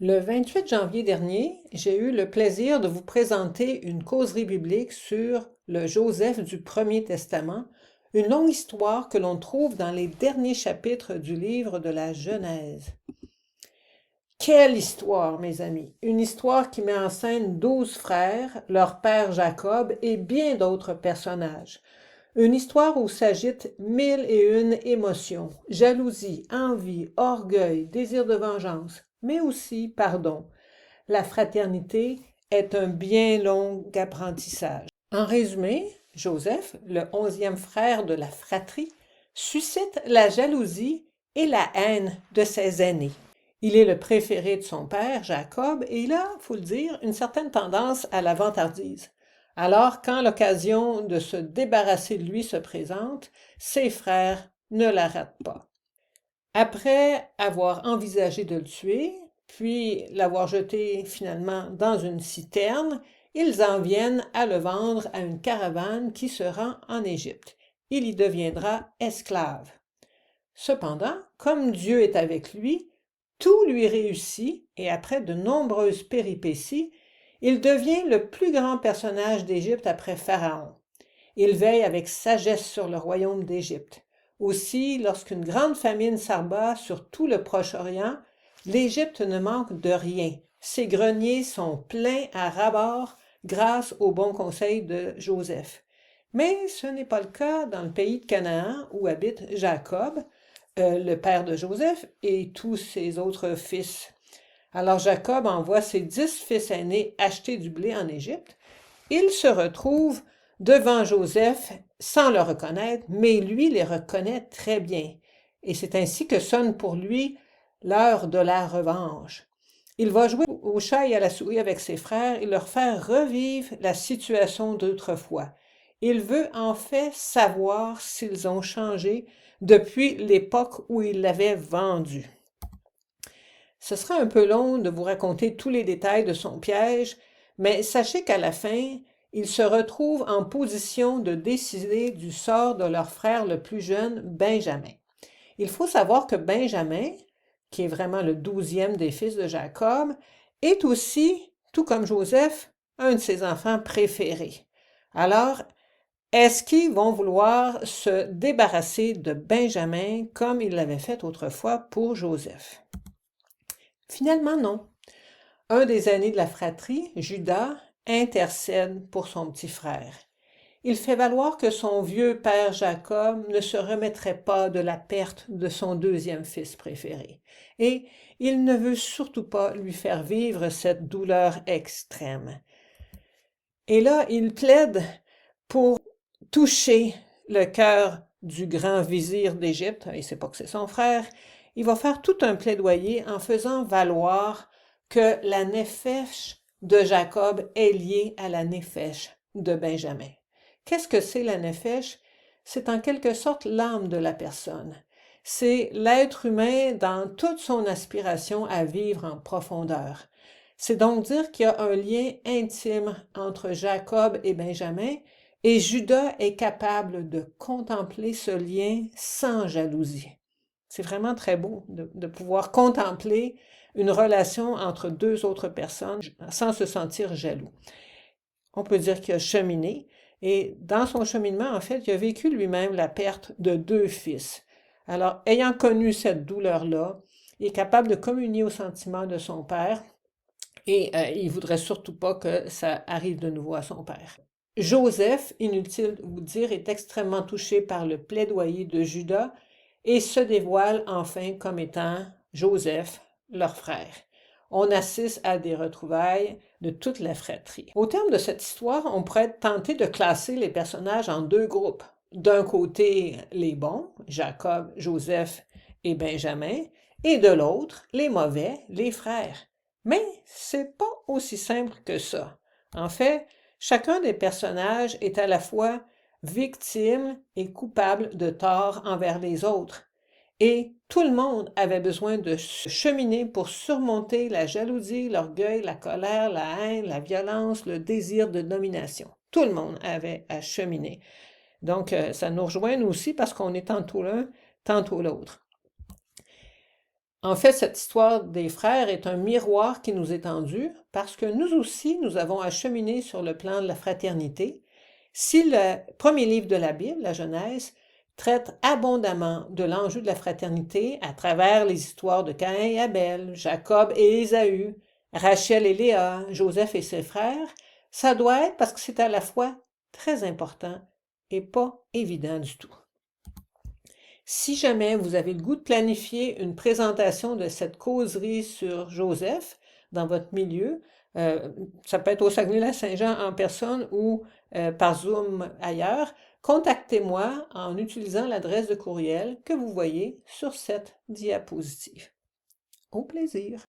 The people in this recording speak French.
Le 28 janvier dernier, j'ai eu le plaisir de vous présenter une causerie biblique sur le Joseph du Premier Testament, une longue histoire que l'on trouve dans les derniers chapitres du livre de la Genèse. Quelle histoire, mes amis! Une histoire qui met en scène 12 frères, leur père Jacob et bien d'autres personnages. Une histoire où s'agitent 1001 émotions, jalousie, envie, orgueil, désir de vengeance, mais aussi pardon. La fraternité est un bien long apprentissage. En résumé, Joseph, le 11e frère de la fratrie, suscite la jalousie et la haine de ses aînés. Il est le préféré de son père, Jacob, et il a, faut le dire, une certaine tendance à la vantardise. Alors, quand l'occasion de se débarrasser de lui se présente, ses frères ne la ratent pas. Après avoir envisagé de le tuer, puis l'avoir jeté finalement dans une citerne, ils en viennent à le vendre à une caravane qui se rend en Égypte. Il y deviendra esclave. Cependant, comme Dieu est avec lui, tout lui réussit et après de nombreuses péripéties, il devient le plus grand personnage d'Égypte après Pharaon. Il veille avec sagesse sur le royaume d'Égypte. Aussi, lorsqu'une grande famine s'abat sur tout le Proche-Orient, l'Égypte ne manque de rien. Ses greniers sont pleins à ras-bord grâce au bon conseil de Joseph. Mais ce n'est pas le cas dans le pays de Canaan où habite Jacob, le père de Joseph, et tous ses autres fils. Alors Jacob envoie ses 10 fils aînés acheter du blé en Égypte. Il se retrouve devant Joseph sans le reconnaître, mais lui les reconnaît très bien. Et c'est ainsi que sonne pour lui l'heure de la revanche. Il va jouer au chat et à la souris avec ses frères et leur faire revivre la situation d'autrefois. Il veut en fait savoir s'ils ont changé depuis l'époque où il l'avait vendu. Ce sera un peu long de vous raconter tous les détails de son piège, mais sachez qu'à la fin, ils se retrouvent en position de décider du sort de leur frère le plus jeune, Benjamin. Il faut savoir que Benjamin, qui est vraiment le 12e des fils de Jacob, est aussi, tout comme Joseph, un de ses enfants préférés. Alors, est-ce qu'ils vont vouloir se débarrasser de Benjamin comme ils l'avaient fait autrefois pour Joseph? Finalement, non. Un des aînés de la fratrie, Judas, intercède pour son petit frère. Il fait valoir que son vieux père Jacob ne se remettrait pas de la perte de son 2e fils préféré. Et il ne veut surtout pas lui faire vivre cette douleur extrême. Et là, il plaide pour toucher le cœur du grand vizir d'Égypte, il ne sait pas que c'est son frère. Il va faire tout un plaidoyer en faisant valoir que la néphesh de Jacob est liée à la néphesh de Benjamin. Qu'est-ce que c'est la néphesh? C'est en quelque sorte l'âme de la personne. C'est l'être humain dans toute son aspiration à vivre en profondeur. C'est donc dire qu'il y a un lien intime entre Jacob et Benjamin, et Judas est capable de contempler ce lien sans jalousie. C'est vraiment très beau de pouvoir contempler une relation entre deux autres personnes sans se sentir jaloux. On peut dire qu'il a cheminé, et dans son cheminement, en fait, il a vécu lui-même la perte de 2 fils. Alors, ayant connu cette douleur-là, il est capable de communier aux sentiments de son père, et il ne voudrait surtout pas que ça arrive de nouveau à son père. Joseph, inutile de vous dire, est extrêmement touché par le plaidoyer de Judas et se dévoile enfin comme étant Joseph, leur frère. On assiste à des retrouvailles de toute la fratrie. Au terme de cette histoire, on pourrait tenter de classer les personnages en 2 groupes. D'un côté, les bons, Jacob, Joseph et Benjamin, et de l'autre, les mauvais, les frères. Mais c'est pas aussi simple que ça. En fait, chacun des personnages est à la fois victime et coupable de tort envers les autres. Et tout le monde avait besoin de cheminer pour surmonter la jalousie, l'orgueil, la colère, la haine, la violence, le désir de domination. Tout le monde avait à cheminer. Donc, ça nous rejoint nous aussi parce qu'on est tantôt l'un, tantôt l'autre. En fait, cette histoire des frères est un miroir qui nous est tendu parce que nous aussi, nous avons à cheminer sur le plan de la fraternité. Si le premier livre de la Bible, la Genèse, traite abondamment de l'enjeu de la fraternité à travers les histoires de Caïn et Abel, Jacob et Ésaü, Rachel et Léa, Joseph et ses frères, ça doit être parce que c'est à la fois très important et pas évident du tout. Si jamais vous avez le goût de planifier une présentation de cette causerie sur Joseph dans votre milieu, ça peut être au Saguenay-Lac-Saint-Jean en personne ou par Zoom ailleurs, contactez-moi en utilisant l'adresse de courriel que vous voyez sur cette diapositive. Au plaisir!